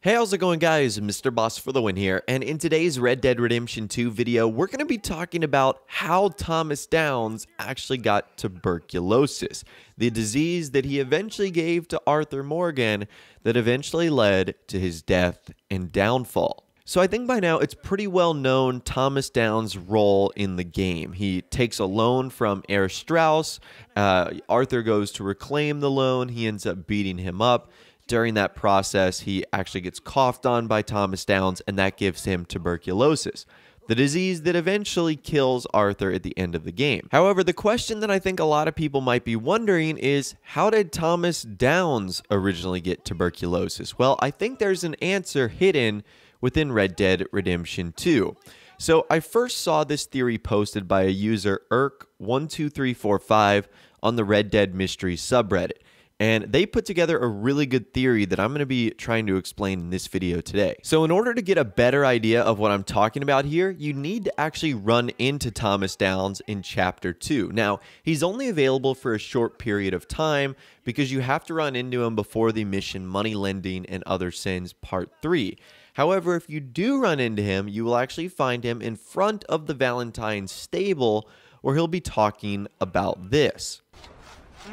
Hey, how's it going, guys? Mr. Boss for the win here, and in today's Red Dead Redemption 2 video, we're going to be talking about how Thomas Downs actually got tuberculosis, the disease that he eventually gave to Arthur Morgan that eventually led to his death and downfall. So I think by now it's pretty well known Thomas Downs' role in the game. He takes a loan from Herr Strauss. Arthur goes to reclaim the loan. He ends up beating him up. During that process, he actually gets coughed on by Thomas Downs, and that gives him tuberculosis, the disease that eventually kills Arthur at the end of the game. However, the question that I think a lot of people might be wondering is, how did Thomas Downs originally get tuberculosis? Well, I think there's an answer hidden within Red Dead Redemption 2. So I first saw this theory posted by a user Irk12345 on the Red Dead Mysteries subreddit. And they put together a really good theory that I'm going to be trying to explain in this video today. So in order to get a better idea of what I'm talking about here, you need to actually run into Thomas Downs in Chapter 2. Now, he's only available for a short period of time because you have to run into him before the mission Money Lending and Other Sins Part 3. However, if you do run into him, you will actually find him in front of the Valentine's stable where he'll be talking about this.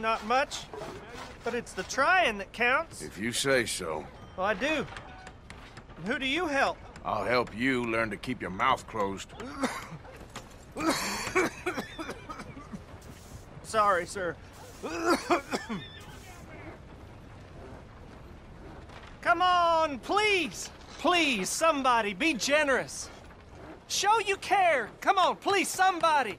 Not much, but it's the trying that counts. If you say so. Well, I do. And who do you help? I'll help you learn to keep your mouth closed. Sorry, sir. Come on, please. Please, somebody, be generous. Show you care. Come on, please, somebody.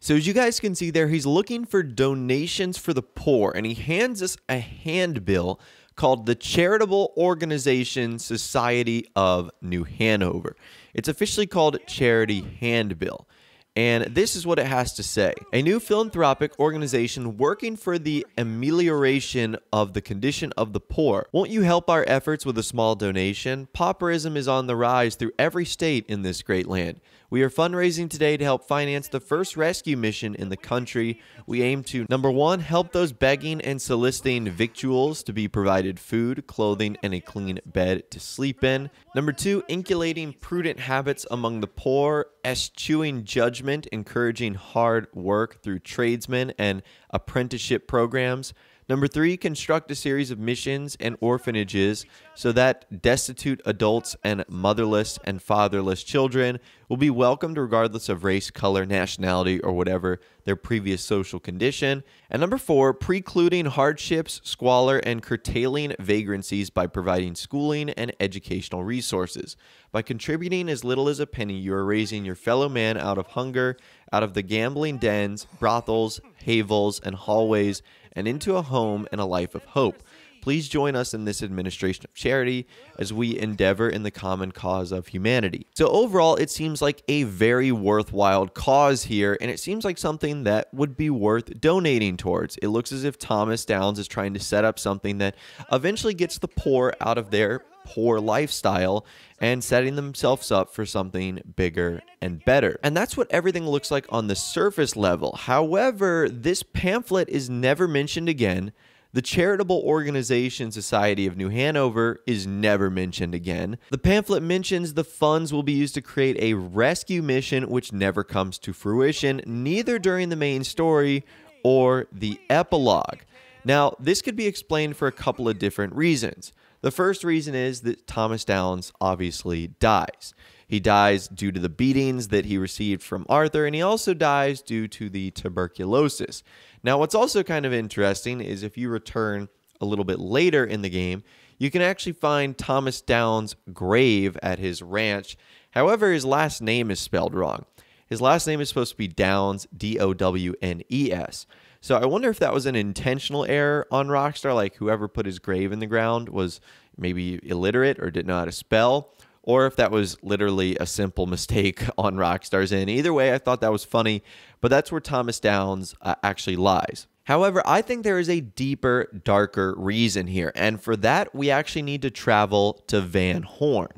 So as you guys can see there, he's looking for donations for the poor, and he hands us a handbill called the Charitable Organization Society of New Hanover. It's officially called Charity Handbill. And this is what it has to say. A new philanthropic organization working for the amelioration of the condition of the poor. Won't you help our efforts with a small donation? Pauperism is on the rise through every state in this great land. We are fundraising today to help finance the first rescue mission in the country. We aim to, number one, help those begging and soliciting victuals to be provided food, clothing, and a clean bed to sleep in. Number two, inculcating prudent habits among the poor, eschewing judgment, encouraging hard work through tradesmen and apprenticeship programs. Number three, construct a series of missions and orphanages so that destitute adults and motherless and fatherless children will be welcomed regardless of race, color, nationality, or whatever their previous social condition. And number four, precluding hardships, squalor, and curtailing vagrancies by providing schooling and educational resources. By contributing as little as a penny, you are raising your fellow man out of hunger, out of the gambling dens, brothels, havens, and hallways, and into a home and a life of hope. Please join us in this administration of charity as we endeavor in the common cause of humanity. So overall, it seems like a very worthwhile cause here, and it seems like something that would be worth donating towards. It looks as if Thomas Downs is trying to set up something that eventually gets the poor out of their poor lifestyle and setting themselves up for something bigger and better. And that's what everything looks like on the surface level. However, this pamphlet is never mentioned again. The Charitable Organization Society of New Hanover is never mentioned again. The pamphlet mentions the funds will be used to create a rescue mission which never comes to fruition, neither during the main story or the epilogue. Now, this could be explained for a couple of different reasons. The first reason is that Thomas Downs obviously dies. He dies due to the beatings that he received from Arthur, and he also dies due to the tuberculosis. Now, what's also kind of interesting is if you return a little bit later in the game, you can actually find Thomas Downs' grave at his ranch. However, his last name is spelled wrong. His last name is supposed to be Downs, D-O-W-N-E-S. So I wonder if that was an intentional error on Rockstar, like whoever put his grave in the ground was maybe illiterate or didn't know how to spell, or if that was literally a simple mistake on Rockstar's end. Either way, I thought that was funny, but that's where Thomas Downs actually lies. However, I think there is a deeper, darker reason here, and for that, we actually need to travel to Van Horn.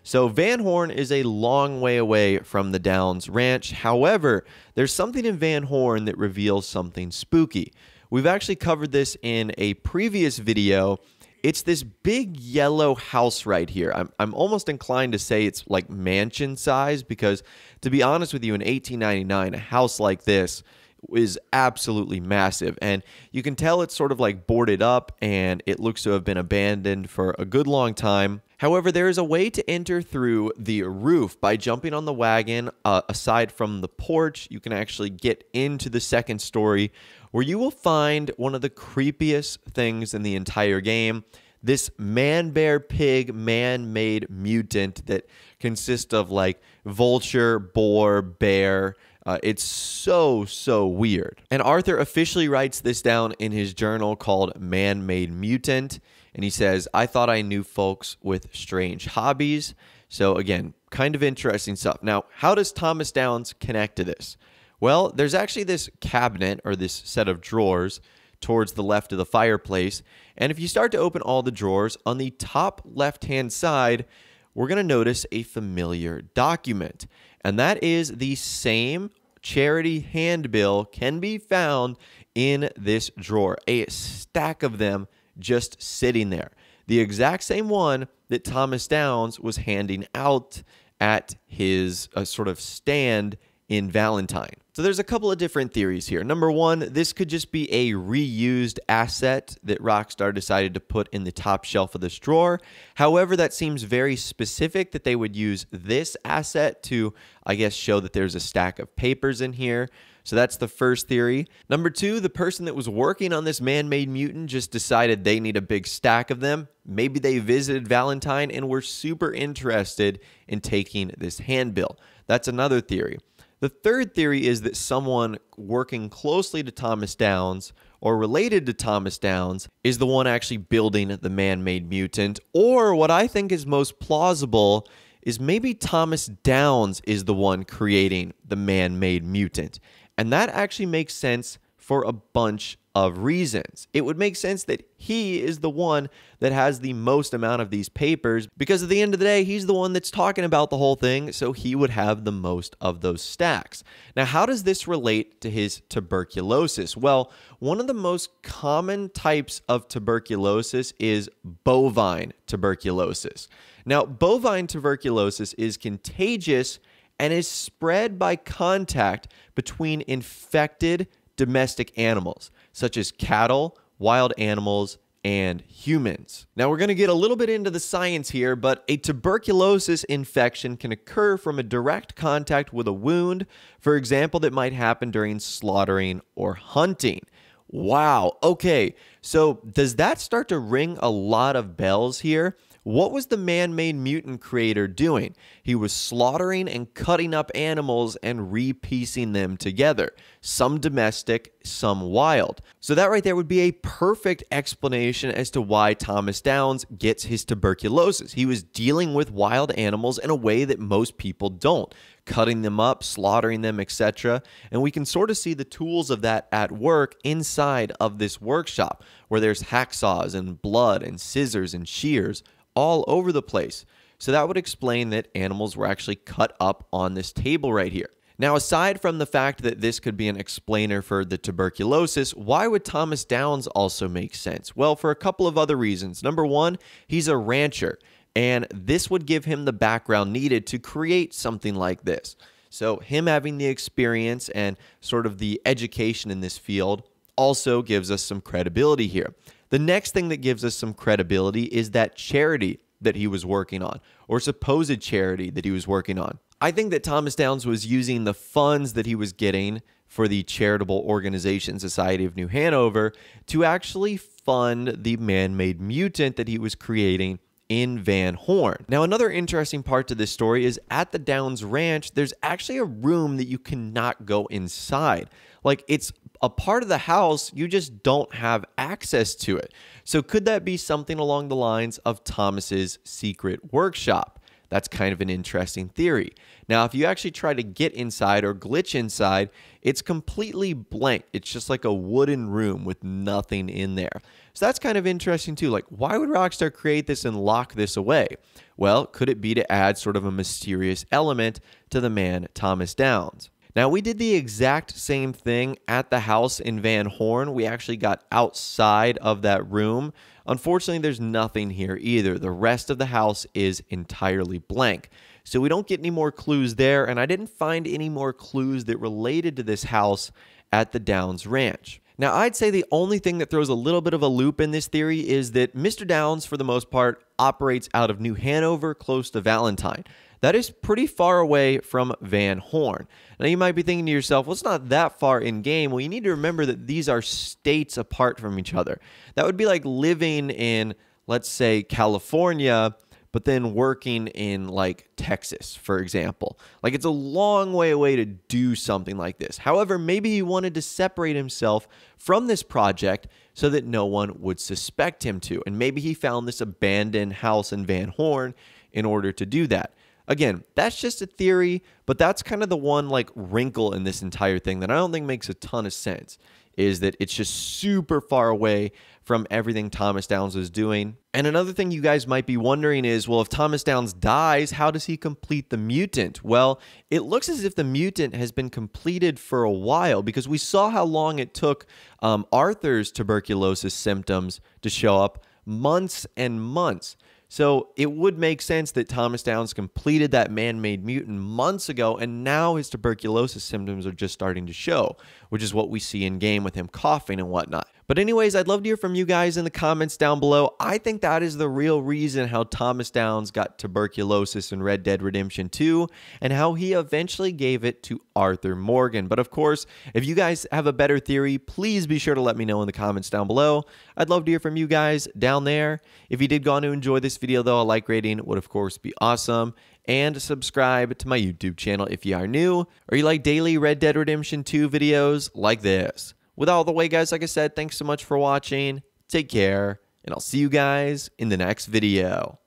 So Van Horn is a long way away from the Downs Ranch. However, there's something in Van Horn that reveals something spooky. We've actually covered this in a previous video It's this big yellow house right here. I'm almost inclined to say it's like mansion size because, to be honest with you, in 1899, a house like this is absolutely massive. And you can tell it's sort of like boarded up and it looks to have been abandoned for a good long time. However, there is a way to enter through the roof by jumping on the wagon. Aside from the porch, you can actually get into the second story, where you will find one of the creepiest things in the entire game. This man-bear-pig man-made mutant that consists of like vulture, boar, bear. It's so weird. And Arthur officially writes this down in his journal called Man-Made Mutant. And he says, I thought I knew folks with strange hobbies. So again, kind of interesting stuff. Now, how does Thomas Downs connect to this? Well, there's actually this cabinet or this set of drawers towards the left of the fireplace. And if you start to open all the drawers, on the top left-hand side, we're going to notice a familiar document. And that is the same charity handbill can be found in this drawer. A stack of them just sitting there. The exact same one that Thomas Downs was handing out at his sort of stand in Valentine. So there's a couple of different theories here. Number one, this could just be a reused asset that Rockstar decided to put in the top shelf of this drawer. However, that seems very specific that they would use this asset to, I guess, show that there's a stack of papers in here. So that's the first theory. Number two, the person that was working on this man-made mutant just decided they need a big stack of them. Maybe they visited Valentine and were super interested in taking this handbill. That's another theory. The third theory is that someone working closely to Thomas Downs or related to Thomas Downs is the one actually building the man-made mutant. Or what I think is most plausible is maybe Thomas Downs is the one creating the man-made mutant. And that actually makes sense for a bunch of reasons. It would make sense that he is the one that has the most amount of these papers because at the end of the day, he's the one that's talking about the whole thing, so he would have the most of those stacks. Now, how does this relate to his tuberculosis? Well, one of the most common types of tuberculosis is bovine tuberculosis. Now, bovine tuberculosis is contagious and is spread by contact between infected domestic animals, such as cattle, wild animals, and humans. Now, we're going to get a little bit into the science here, but a tuberculosis infection can occur from a direct contact with a wound, for example, that might happen during slaughtering or hunting. Wow. Okay. So does that start to ring a lot of bells here? What was the man-made mutant creator doing? He was slaughtering and cutting up animals and repiecing them together. Some domestic, some wild. So that right there would be a perfect explanation as to why Thomas Downs gets his tuberculosis. He was dealing with wild animals in a way that most people don't. Cutting them up, slaughtering them, etc. And we can sort of see the tools of that at work inside of this workshop, where there's hacksaws and blood and scissors and shears all over the place. So that would explain that animals were actually cut up on this table right here. Now, aside from the fact that this could be an explainer for the tuberculosis, why would Thomas Downs also make sense? Well, for a couple of other reasons. Number one, he's a rancher, and this would give him the background needed to create something like this. So him having the experience and sort of the education in this field also gives us some credibility here. The next thing that gives us some credibility is that charity that he was working on, or supposed charity that he was working on. I think that Thomas Downs was using the funds that he was getting for the charitable organization Society of New Hanover to actually fund the man-made mutant that he was creating in Van Horn. Now, another interesting part to this story is at the Downs Ranch, there's actually a room that you cannot go inside. Like, it's a part of the house, you just don't have access to it. So could that be something along the lines of Thomas's secret workshop? That's kind of an interesting theory. Now, if you actually try to get inside or glitch inside, it's completely blank. It's just like a wooden room with nothing in there. So that's kind of interesting too. Like, why would Rockstar create this and lock this away? Well, could it be to add sort of a mysterious element to the man Thomas Downs? Now, we did the exact same thing at the house in Van Horn. We actually got outside of that room Unfortunately, there's nothing here either. The rest of the house is entirely blank. So we don't get any more clues there, and I didn't find any more clues that related to this house at the Downs Ranch. Now, I'd say the only thing that throws a little bit of a loop in this theory is that Mr. Downs, for the most part, operates out of New Hanover, close to Valentine. That is pretty far away from Van Horn. Now, you might be thinking to yourself, well, it's not that far in game. Well, you need to remember that these are states apart from each other. That would be like living in, let's say, California, but then working in like Texas, for example. Like, it's a long way away to do something like this. However, maybe he wanted to separate himself from this project so that no one would suspect him to. And maybe he found this abandoned house in Van Horn in order to do that. Again, that's just a theory, but that's kind of the one like wrinkle in this entire thing that I don't think makes a ton of sense, is that it's just super far away from everything Thomas Downs was doing. And another thing you guys might be wondering is, well, if Thomas Downs dies, how does he complete the mutant? Well, it looks as if the mutant has been completed for a while, because we saw how long it took Arthur's tuberculosis symptoms to show up, months and months. So it would make sense that Thomas Downs completed that man-made mutant months ago, and now his tuberculosis symptoms are just starting to show, which is what we see in game with him coughing and whatnot. But anyways, I'd love to hear from you guys in the comments down below. I think that is the real reason how Thomas Downs got tuberculosis in Red Dead Redemption 2, and how he eventually gave it to Arthur Morgan. But of course, if you guys have a better theory, please be sure to let me know in the comments down below. I'd love to hear from you guys down there. If you did go on to enjoy this video, though, a like rating would of course be awesome. And subscribe to my YouTube channel if you are new, or you like daily Red Dead Redemption 2 videos like this. With all the way, guys, like I said, thanks so much for watching. Take care, and I'll see you guys in the next video.